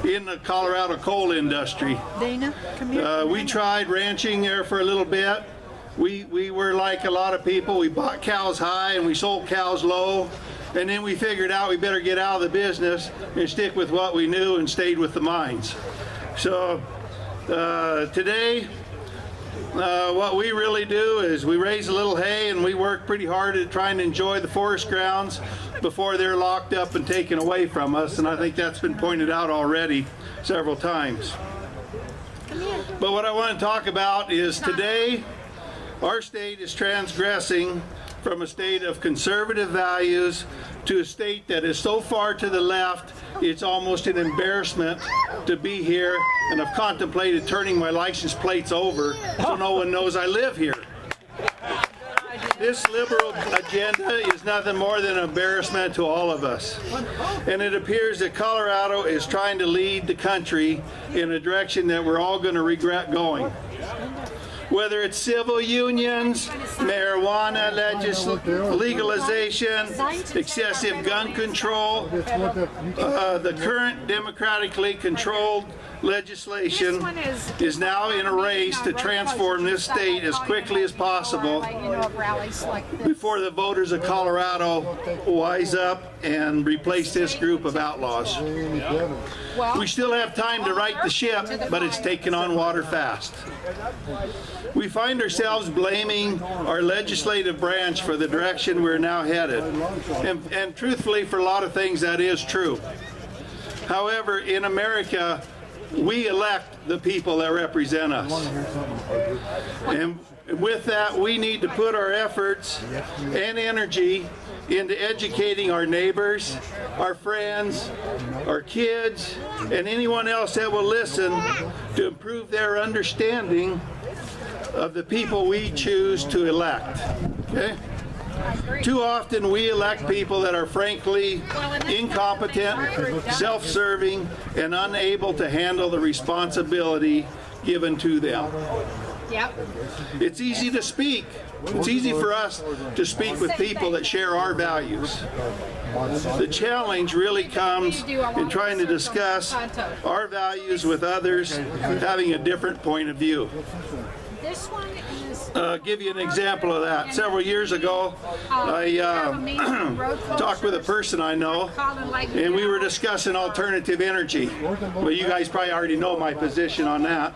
in the Colorado coal industry. Dana, come here. We tried ranching there for a little bit. We were like a lot of people. We bought cows high and we sold cows low. And then we figured out we better get out of the business and stick with what we knew and stayed with the mines. So today, what we really do is we raise a little hay and we work pretty hard at trying to enjoy the forest grounds before they're locked up and taken away from us. And I think that's been pointed out already several times. But what I want to talk about is today, our state is transgressing from a state of conservative values to a state that is so far to the left, it's almost an embarrassment to be here, and I've contemplated turning my license plates over so no one knows I live here. This liberal agenda is nothing more than an embarrassment to all of us. And it appears that Colorado is trying to lead the country in a direction that we're all going to regret going. Whether it's civil unions, marijuana legalization, excessive gun control, the current democratically controlled legislation is now in a race to transform this state as quickly as possible before the voters of Colorado wise up and replace this group of outlaws. We still have time to right the ship, but it's taken on water fast. We find ourselves blaming our legislative branch for the direction we're now headed. And truthfully, for a lot of things, that is true. However, in America, we elect the people that represent us. And with that, we need to put our efforts and energy into educating our neighbors, our friends, our kids, and anyone else that will listen to improve their understanding of the people we choose to elect. Okay? Too often we elect people that are frankly incompetent, self-serving, and unable to handle the responsibility given to them. Yep. It's easy to speak. It's easy for us to speak with people that share our values. The challenge really comes in trying to discuss our values with others having a different point of view. This one is Give you an example of that. Several years ago, I talked with a person I know, and we were discussing alternative energy. Well, you guys probably already know my position on that.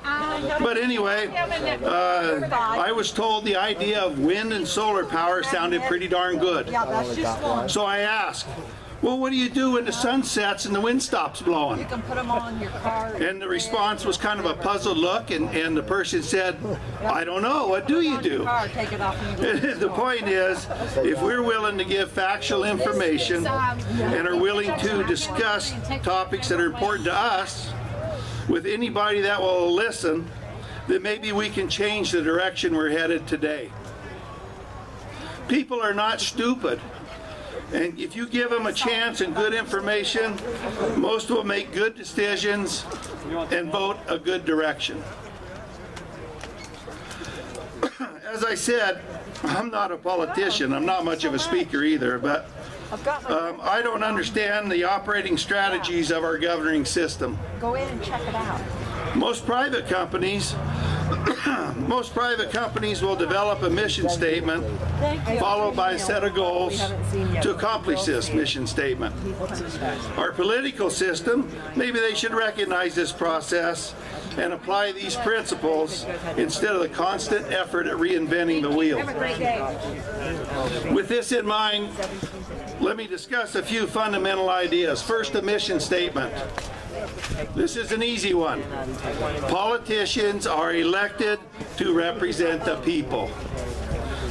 But anyway, I was told the idea of wind and solar power sounded pretty darn good. So I asked, well, what do you do when the sun sets and the wind stops blowing? You can put them on your car. And the response was kind of a puzzled look, and the person said, I don't know, what do you do? The point is, if we're willing to give factual information and are willing to discuss topics that are important to us with anybody that will listen, then maybe we can change the direction we're headed today. People are not stupid. And if you give them a chance and good information, most will make good decisions and vote a good direction. As I said, I'm not a politician. I'm not much of a speaker either, but I don't understand the operating strategies of our governing system. Go in and check it out. Most private companies will develop a mission statement followed by a set of goals to accomplish this mission statement. Our political system, maybe they should recognize this process and apply these principles instead of the constant effort at reinventing the wheel. With this in mind, let me discuss a few fundamental ideas. First, the mission statement. This is an easy one. Politicians are elected to represent the people.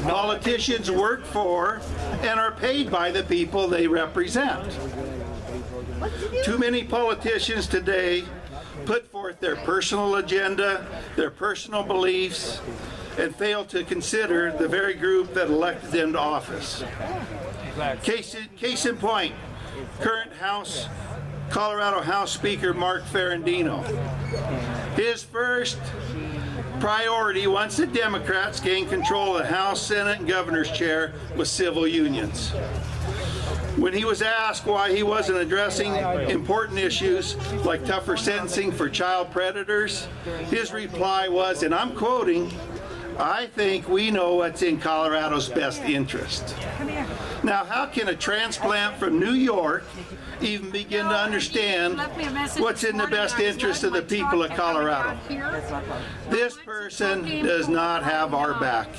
Politicians work for and are paid by the people they represent. Too many politicians today put forth their personal agenda, their personal beliefs, and fail to consider the very group that elected them to office. Case in point, current Colorado House Speaker Mark Ferrandino. His first priority once the Democrats gained control of the House, Senate, and Governor's chair was civil unions. When he was asked why he wasn't addressing important issues like tougher sentencing for child predators, his reply was, and I'm quoting, "I think we know what's in Colorado's best interest." Now, how can a transplant from New York even begin to understand what's in the best interest of the people of Colorado? This person does not have our back.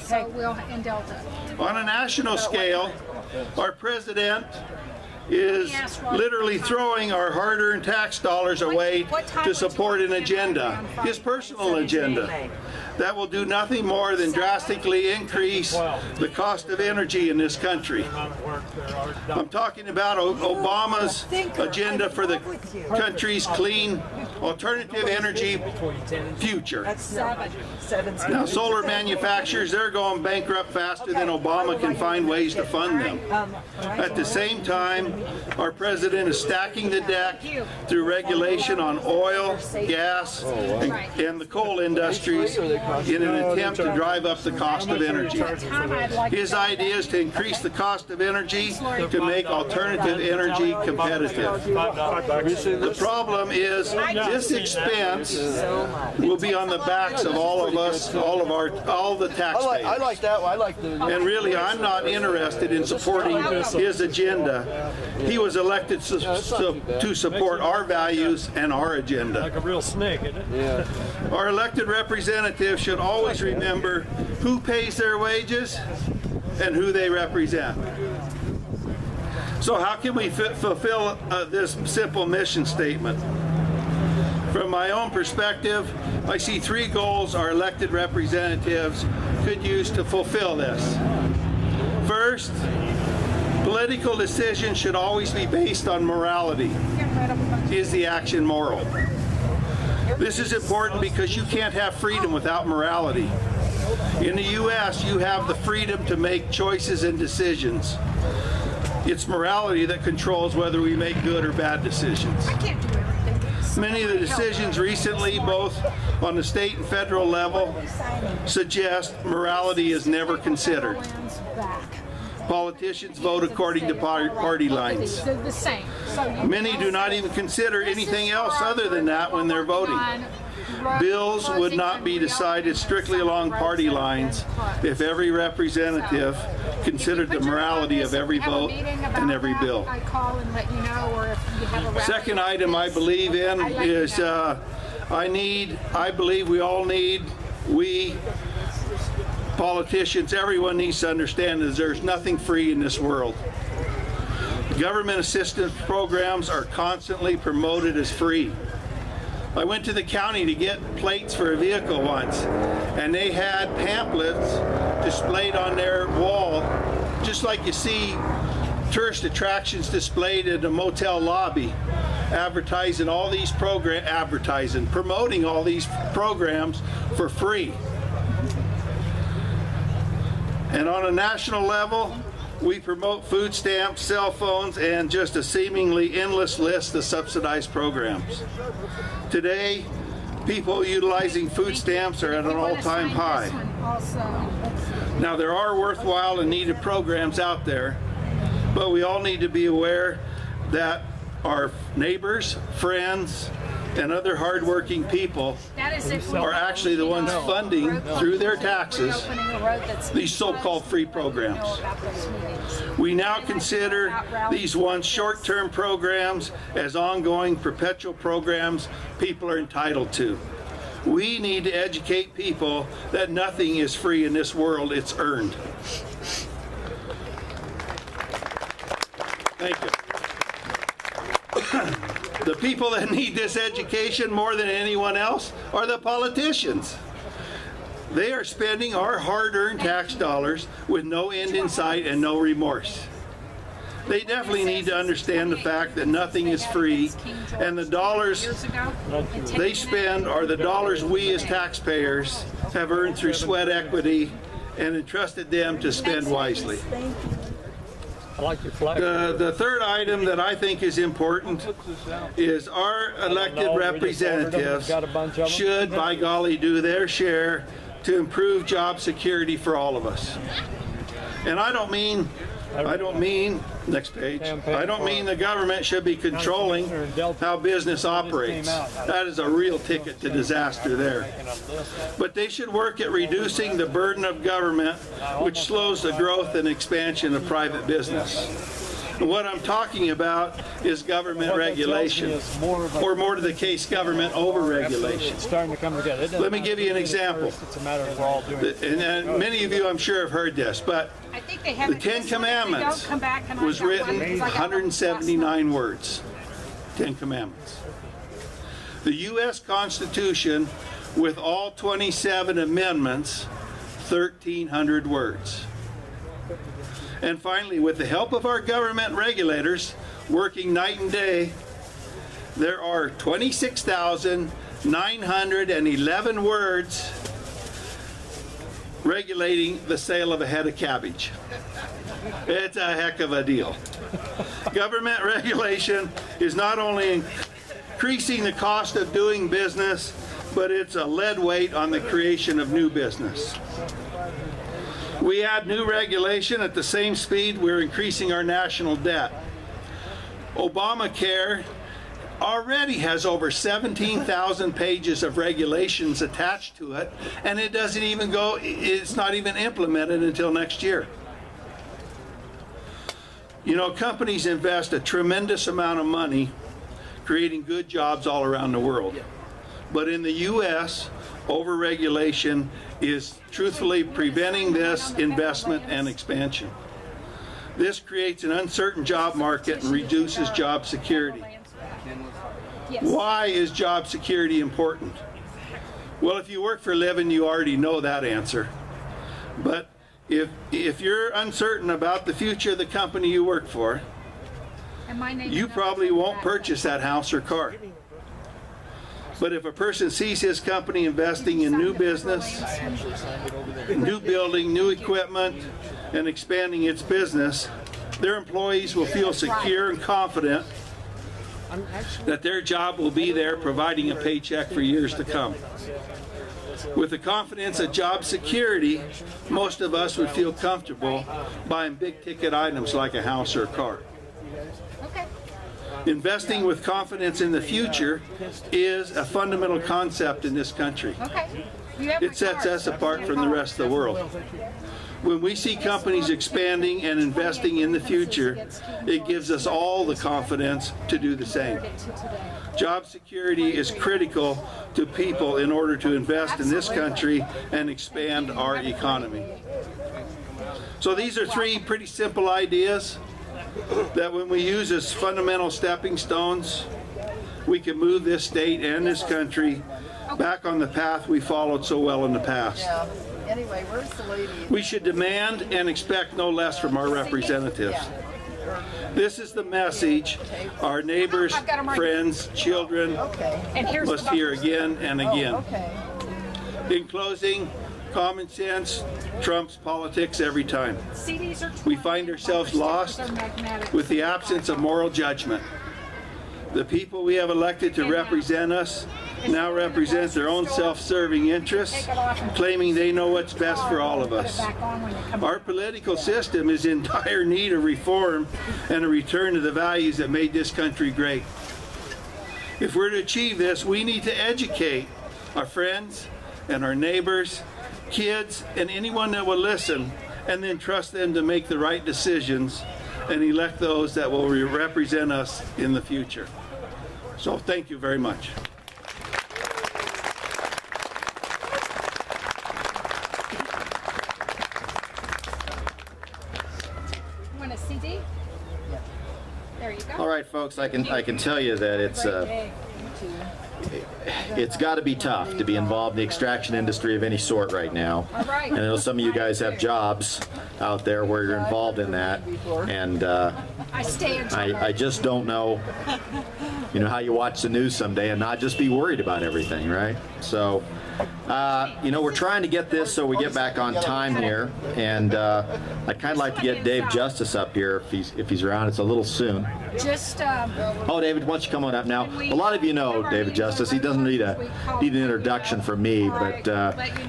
On a national scale, our president is literally throwing our hard-earned tax dollars away to support an agenda, his personal agenda, that will do nothing more than drastically increase the cost of energy in this country. I'm talking about Obama's agenda for the country's clean alternative energy future. Now, solar manufacturers, they're going bankrupt faster than Obama can find ways to fund them. At the same time, our president is stacking the deck through regulation on oil, gas, and the coal industries in an attempt to drive up the cost of energy. His idea is to increase the cost of energy to make alternative energy competitive. The problem is this expense will be on the backs of all of us, all the taxpayers. I like that one. I like the. And really, I'm not interested in supporting his agenda. He was elected to support our values and our agenda. Like a real snake, isn't it? Yeah. Our elected representatives should always remember who pays their wages and who they represent. So how can we fulfill this simple mission statement? From my own perspective, I see three goals our elected representatives could use to fulfill this. First, political decisions should always be based on morality. Is the action moral? This is important because you can't have freedom without morality. In the U.S., you have the freedom to make choices and decisions. It's morality that controls whether we make good or bad decisions. Many of the decisions recently, both on the state and federal level, suggest morality is never considered. Politicians vote according to party lines. Many do not even consider anything else other than that when they're voting. Bills would not be decided strictly along party lines if every representative considered the morality of every vote and every bill. Second item I believe in is I believe we politicians, everyone needs to understand that there's nothing free in this world. Government assistance programs are constantly promoted as free. I went to the county to get plates for a vehicle once, and they had pamphlets displayed on their wall, just like you see tourist attractions displayed in a motel lobby, promoting all these programs for free. And on a national level, we promote food stamps, cell phones, and just a seemingly endless list of subsidized programs. Today, people utilizing food stamps are at an all-time high. Now, there are worthwhile and needed programs out there, but we all need to be aware that our neighbors, friends, and other hardworking people are actually the ones funding through their taxes these so-called free programs. We now consider these once short-term programs as ongoing perpetual programs people are entitled to. We need to educate people that nothing is free in this world, it's earned. Thank you. The people that need this education more than anyone else are the politicians. They are spending our hard-earned tax dollars with no end in sight and no remorse. They definitely need to understand the fact that nothing is free, and the dollars they spend are the dollars we as taxpayers have earned through sweat equity and entrusted them to spend wisely. I like your flag. The third item that I think is important is our elected representatives should, by golly, do their share to improve job security for all of us. And I don't mean I don't mean, next page, I don't mean the government should be controlling how business operates. That is a real ticket to disaster there. But they should work at reducing the burden of government, which slows the growth and expansion of private business. And what I'm talking about is government regulation, or more to the case, government over-regulation. Starting to come together. Let me give you an example. It's a matter of we're all doing it. And many of you, I'm sure, have heard this, but I think they have the Ten Commandments was written 179 words. Ten Commandments. The U.S. Constitution, with all 27 amendments, 1,300 words. And finally, with the help of our government regulators working night and day, there are 26,911 words regulating the sale of a head of cabbage. It's a heck of a deal. Government regulation is not only increasing the cost of doing business, but it's a lead weight on the creation of new business. We add new regulation at the same speed we're increasing our national debt. Obamacare already has over 17,000 pages of regulations attached to it, and it doesn't even go, it's not even implemented until next year. You know, companies invest a tremendous amount of money creating good jobs all around the world. But in the U.S., overregulation is truthfully preventing this investment and expansion. This creates an uncertain job market and reduces job security. Why is job security important? Well, if you work for a living, you already know that answer. But if you're uncertain about the future of the company you work for, you probably won't purchase that house or car. But if a person sees his company investing in new business, new building, new equipment, and expanding its business, their employees will feel secure and confident that their job will be there providing a paycheck for years to come. With the confidence of job security, most of us would feel comfortable buying big ticket items like a house or a car. Okay. Investing with confidence in the future is a fundamental concept in this country. Okay. You have It sets us apart from the rest of the world. When we see companies expanding and investing in the future, it gives us all the confidence to do the same. Job security is critical to people in order to invest in this country and expand our economy. So these are three pretty simple ideas that when we use as fundamental stepping stones, we can move this state and this country back on the path we followed so well in the past. Yeah. Anyway, where's the lady? We should demand and expect no less from our representatives. This is the message our neighbors, friends, children must hear again and again. In closing, common sense trumps politics every time. We find ourselves lost with the absence of moral judgment. The people we have elected to represent us now represent their own self-serving interests, claiming they know what's best for all of us. Our political system is in dire need of reform and a return to the values that made this country great. If we're to achieve this, we need to educate our friends and our neighbors, kids, and anyone that will listen, and then trust them to make the right decisions and elect those that will represent us in the future. So thank you very much. You want a CD? There you go. All right, folks, I can tell you that it's got to be tough to be involved in the extraction industry of any sort right now. All right. And I know some of you guys have jobs out there where you're involved in that, and I stay until I just don't know you know, how you watch the news someday and not just be worried about everything, right? So, you know, we're trying to get this so we get back on time here, and I'd kind of like to get Dave Justice up here if he's around. It's a little soon. Just, Oh, David, why don't you come on up now? A lot of you know David Justice. He doesn't need an introduction from me, but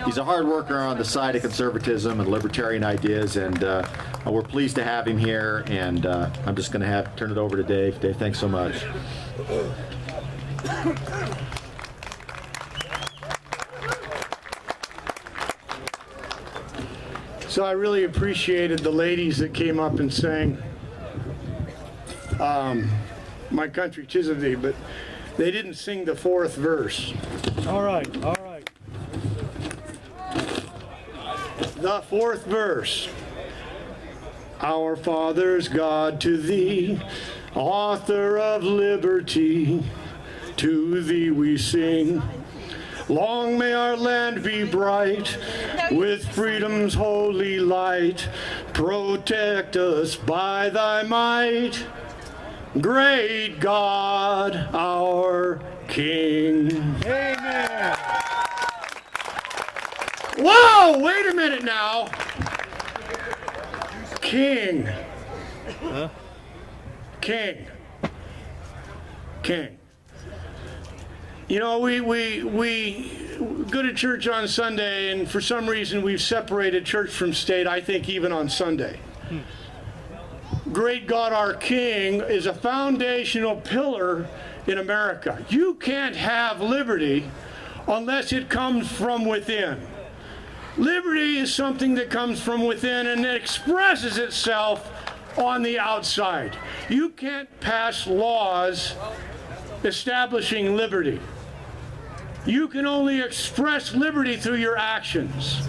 he's a hard worker on the side of conservatism and libertarian ideas, and we're pleased to have him here. And I'm just going to turn it over to Dave. Dave, thanks so much. So I really appreciated the ladies that came up and sang My Country 'Tis of Thee, but they didn't sing the fourth verse. All right, all right. The fourth verse. Our fathers, God, to thee, author of liberty, to thee we sing. Long may our land be bright with freedom's holy light. Protect us by thy might, great God, our King. Amen. Whoa, wait a minute now. King. Huh? King. King. You know, we go to church on Sunday, and for some reason we've separated church from state, I think even on Sunday. Great God, our King is a foundational pillar in America. You can't have liberty unless it comes from within. Liberty is something that comes from within and it expresses itself on the outside. You can't pass laws establishing liberty. You can only express liberty through your actions.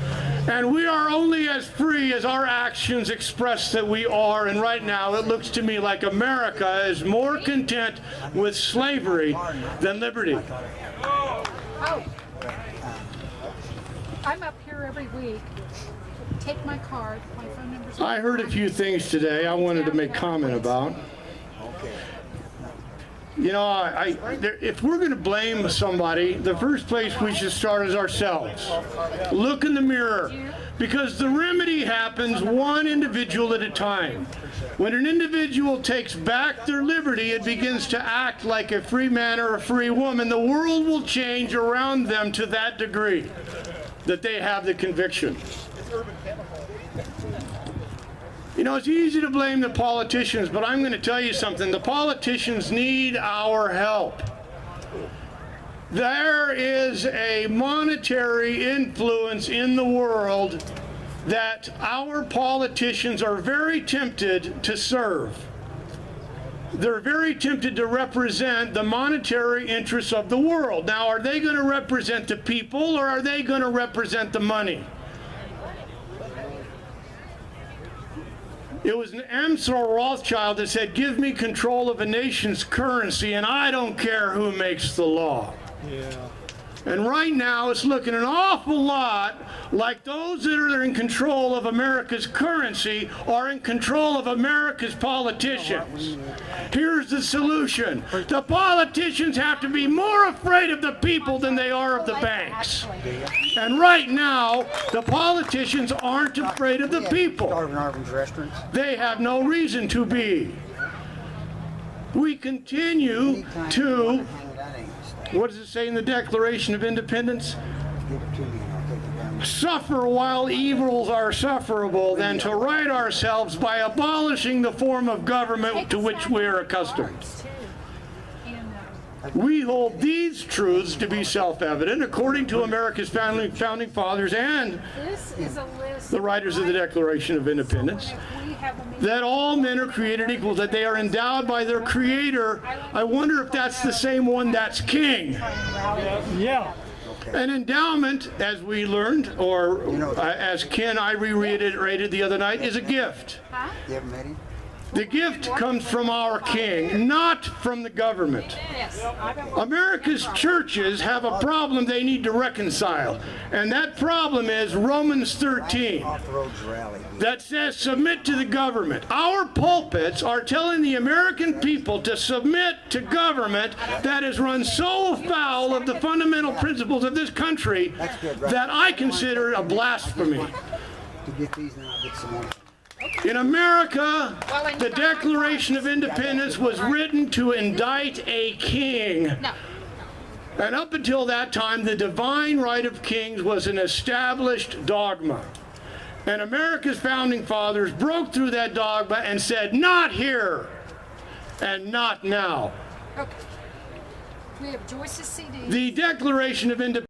And we are only as free as our actions express that we are. And right now it looks to me like America is more content with slavery than liberty. oh. I'm up here every week. Take my card, my phone number's. I heard a few things today I wanted to make comment about. You know, if we're going to blame somebody, the first place we should start is ourselves. Look in the mirror, because the remedy happens one individual at a time. When an individual takes back their liberty, it begins to act like a free man or a free woman. The world will change around them to that degree that they have the conviction. You know, it's easy to blame the politicians, but I'm going to tell you something. The politicians need our help. There is a monetary influence in the world that our politicians are very tempted to serve. They're very tempted to represent the monetary interests of the world. Now, are they going to represent the people, or are they going to represent the money? It was an Amsel Rothschild that said, "Give me control of a nation's currency, and I don't care who makes the law." Yeah. And right now, it's looking an awful lot like those that are in control of America's currency are in control of America's politicians. Here's the solution. The politicians have to be more afraid of the people than they are of the banks. And right now, the politicians aren't afraid of the people. They have no reason to be. We continue to, what does it say in the Declaration of Independence? Suffer while evils are sufferable, than to right ourselves by abolishing the form of government to which we are accustomed. We hold these truths to be self-evident according to America's founding fathers and the writers of the Declaration of Independence, that all men are created equal, that they are endowed by their Creator. I wonder if that's the same one that's King. Yeah. An endowment, as we learned, or as Ken I reiterated the other night, is a gift. You ever met him? The gift comes from our King, not from the government. Yes. America's churches have a problem they need to reconcile, and that problem is Romans 13 that says submit to the government. Our pulpits are telling the American people to submit to government that has run so afoul of the fundamental principles of this country that I consider it a blasphemy. In America, the Declaration of Independence was written to indict a king. No. And up until that time, the divine right of kings was an established dogma. And America's founding fathers broke through that dogma and said, not here and not now. Okay. We have Joyce's CD. The Declaration of Independence